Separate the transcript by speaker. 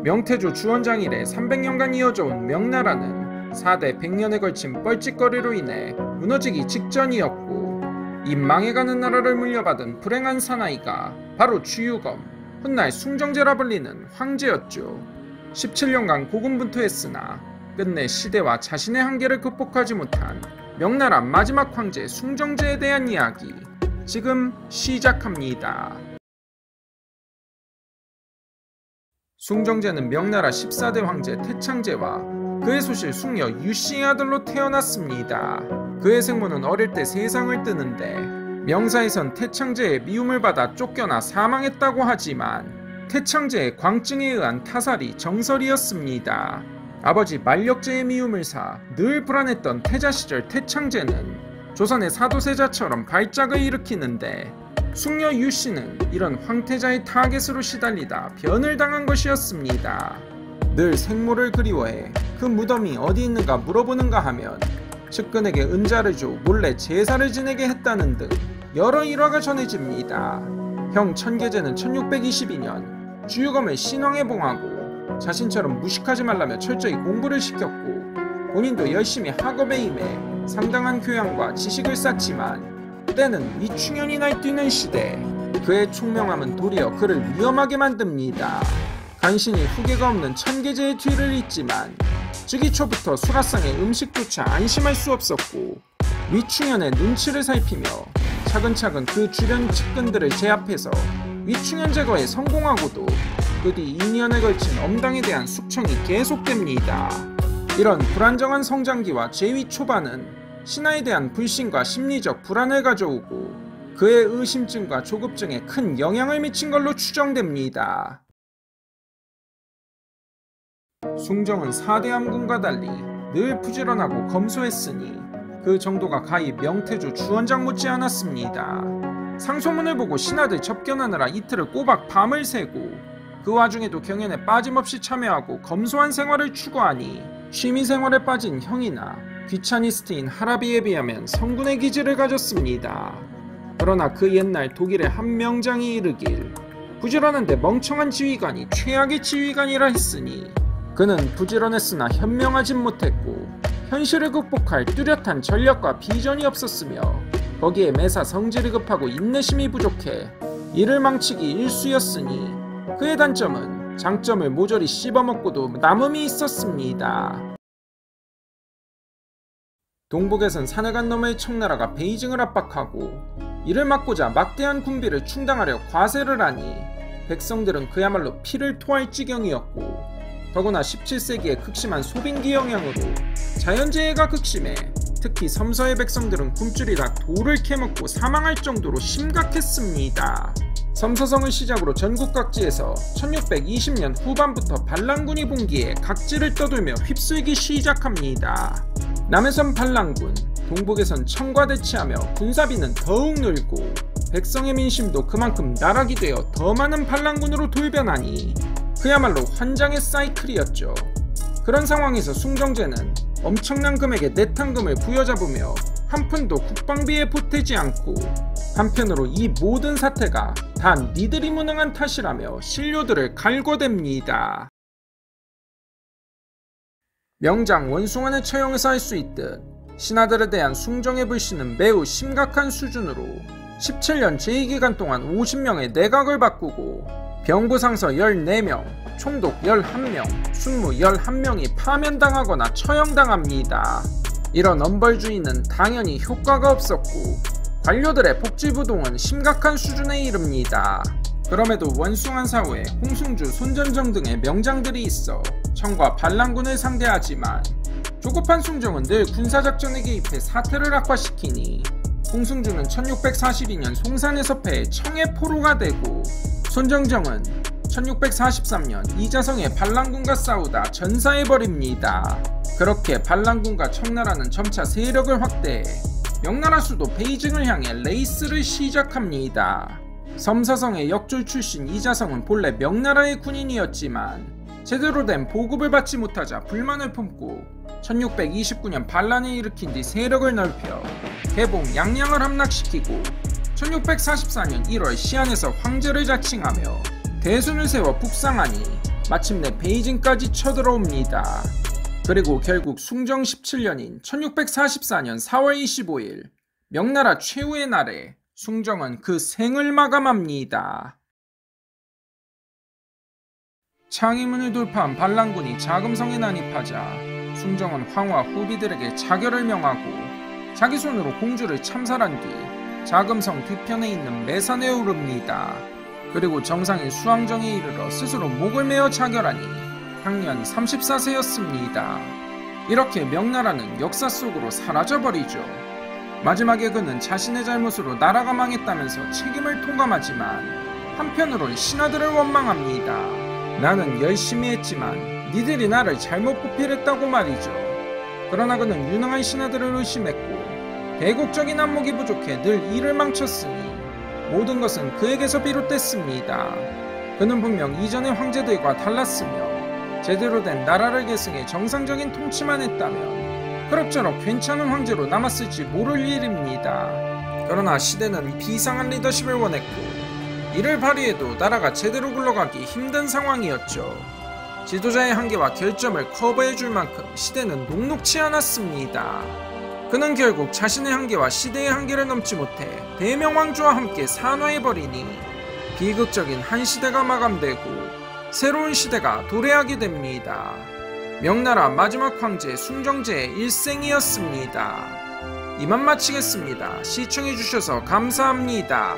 Speaker 1: 명태조 주원장 이래 300년간 이어져온 명나라는 4대 100년에 걸친 뻘짓거리로 인해 무너지기 직전이었고, 이 망해가는 나라를 물려받은 불행한 사나이가 바로 주유검, 훗날 숭정제라 불리는 황제였죠. 17년간 고군분투했으나 끝내 시대와 자신의 한계를 극복하지 못한 명나라 마지막 황제 숭정제에 대한 이야기 지금 시작합니다. 숭정제는 명나라 14대 황제 태창제와 그의 소실 숭여 유씨의 아들로 태어났습니다. 그의 생모는 어릴 때 세상을 뜨는데 명사에선 태창제의 미움을 받아 쫓겨나 사망했다고 하지만 태창제의 광증에 의한 타살이 정설이었습니다. 아버지 만력제의 미움을 사 늘 불안했던 태자 시절 태창제는 조선의 사도세자처럼 발작을 일으키는데 숭여 유씨는 이런 황태자의 타겟으로 시달리다 변을 당한 것이었습니다. 늘 생모를 그리워해 그 무덤이 어디 있는가 물어보는가 하면 측근에게 은자를 줘 몰래 제사를 지내게 했다는 등 여러 일화가 전해집니다. 형 천계제는 1622년 주유검을 신왕에 봉하고 자신처럼 무식하지 말라며 철저히 공부를 시켰고, 본인도 열심히 학업에 임해 상당한 교양과 지식을 쌓지만 때는 위충현이 날뛰는 시대, 그의 총명함은 도리어 그를 위험하게 만듭니다. 간신히 후계가 없는 천계제의 뒤를 잇지만 즉위 초부터 수라상의 음식조차 안심할 수 없었고, 위충현의 눈치를 살피며 차근차근 그 주변 측근들을 제압해서 위충현 제거에 성공하고도 그 뒤 2년에 걸친 엄당에 대한 숙청이 계속됩니다. 이런 불안정한 성장기와 재위 초반은 신하에 대한 불신과 심리적 불안을 가져오고 그의 의심증과 조급증에 큰 영향을 미친 걸로 추정됩니다. 숭정은 4대 암군과 달리 늘 부지런하고 검소했으니 그 정도가 가히 명태조 주원장 못지 않았습니다. 상소문을 보고 신하들 접견하느라 이틀을 꼬박 밤을 새고 그 와중에도 경연에 빠짐없이 참여하고 검소한 생활을 추구하니 취미생활에 빠진 형이나 귀차니스트인 하라비에 비하면 성군의 기질을 가졌습니다. 그러나 그 옛날 독일의 한 명장이 이르길 부지런한데 멍청한 지휘관이 최악의 지휘관이라 했으니 그는 부지런했으나 현명하진 못했고 현실을 극복할 뚜렷한 전략과 비전이 없었으며 거기에 매사 성질이 급하고 인내심이 부족해 일을 망치기 일쑤였으니 그의 단점은 장점을 모조리 씹어먹고도 남음이 있었습니다. 동북에선 산해간 너머의 청나라가 베이징을 압박하고 이를 막고자 막대한 군비를 충당하려 과세를 하니 백성들은 그야말로 피를 토할 지경이었고, 더구나 17세기의 극심한 소빙기 영향으로 자연재해가 극심해 특히 섬서의 백성들은 굶주리다 돌을 캐먹고 사망할 정도로 심각했습니다. 섬서성을 시작으로 전국 각지에서 1620년 후반부터 반란군이 봉기해 각지를 떠돌며 휩쓸기 시작합니다. 남에선 반란군, 동북에선 청과 대치하며 군사비는 더욱 늘고 백성의 민심도 그만큼 나락이 되어 더 많은 반란군으로 돌변하니 그야말로 환장의 사이클이었죠. 그런 상황에서 숭정제는 엄청난 금액의 내탕금을 부여잡으며 한 푼도 국방비에 보태지 않고, 한편으로 이 모든 사태가 다 니들이 무능한 탓이라며 신료들을 갈궈댑니다. 명장 원숭안의 처형에서 알 수 있듯 신하들에 대한 숭정의 불신은 매우 심각한 수준으로 17년 제2기간 동안 50명의 내각을 바꾸고 병부상서 14명, 총독 11명, 순무 11명이 파면당하거나 처형당합니다. 이런 엄벌주의는 당연히 효과가 없었고 관료들의 복지부동은 심각한 수준에 이릅니다. 그럼에도 원숭안 사후에 홍승주, 손전정 등의 명장들이 있어 청과 반란군을 상대하지만 조급한 숭정은 늘 군사작전에 개입해 사태를 악화시키니 홍승주는 1642년 송산에서 패해 청의 포로가 되고, 손정정은 1643년 이자성의 반란군과 싸우다 전사해버립니다. 그렇게 반란군과 청나라는 점차 세력을 확대해 명나라 수도 베이징을 향해 레이스를 시작합니다. 섬서성의 역졸 출신 이자성은 본래 명나라의 군인이었지만 제대로 된 보급을 받지 못하자 불만을 품고 1629년 반란을 일으킨 뒤 세력을 넓혀 개봉 양양을 함락시키고 1644년 1월 시안에서 황제를 자칭하며 대순을 세워 북상하니 마침내 베이징까지 쳐들어옵니다. 그리고 결국 숭정 17년인 1644년 4월 25일 명나라 최후의 날에 숭정은 그 생을 마감합니다. 창의문을 돌파한 반란군이 자금성에 난입하자 숭정은 황후와 후비들에게 자결을 명하고 자기 손으로 공주를 참살한 뒤 자금성 뒤편에 있는 매산에 오릅니다. 그리고 정상인 수왕정에 이르러 스스로 목을 메어 자결하니 향년 34세였습니다. 이렇게 명나라는 역사 속으로 사라져버리죠. 마지막에 그는 자신의 잘못으로 나라가 망했다면서 책임을 통감하지만 한편으론 신하들을 원망합니다. 나는 열심히 했지만 니들이 나를 잘못 보필했다고 말이죠. 그러나 그는 유능한 신하들을 의심했고 대국적인 안목이 부족해 늘 일을 망쳤으니 모든 것은 그에게서 비롯됐습니다. 그는 분명 이전의 황제들과 달랐으며 제대로 된 나라를 계승해 정상적인 통치만 했다면 그럭저럭 괜찮은 황제로 남았을지 모를 일입니다. 그러나 시대는 비상한 리더십을 원했고 이를 발휘해도 나라가 제대로 굴러가기 힘든 상황이었죠. 지도자의 한계와 결점을 커버해줄 만큼 시대는 녹록치 않았습니다. 그는 결국 자신의 한계와 시대의 한계를 넘지 못해 대명왕조와 함께 산화해버리니 비극적인 한 시대가 마감되고 새로운 시대가 도래하게 됩니다. 명나라 마지막 황제 숭정제의 일생이었습니다. 이만 마치겠습니다. 시청해주셔서 감사합니다.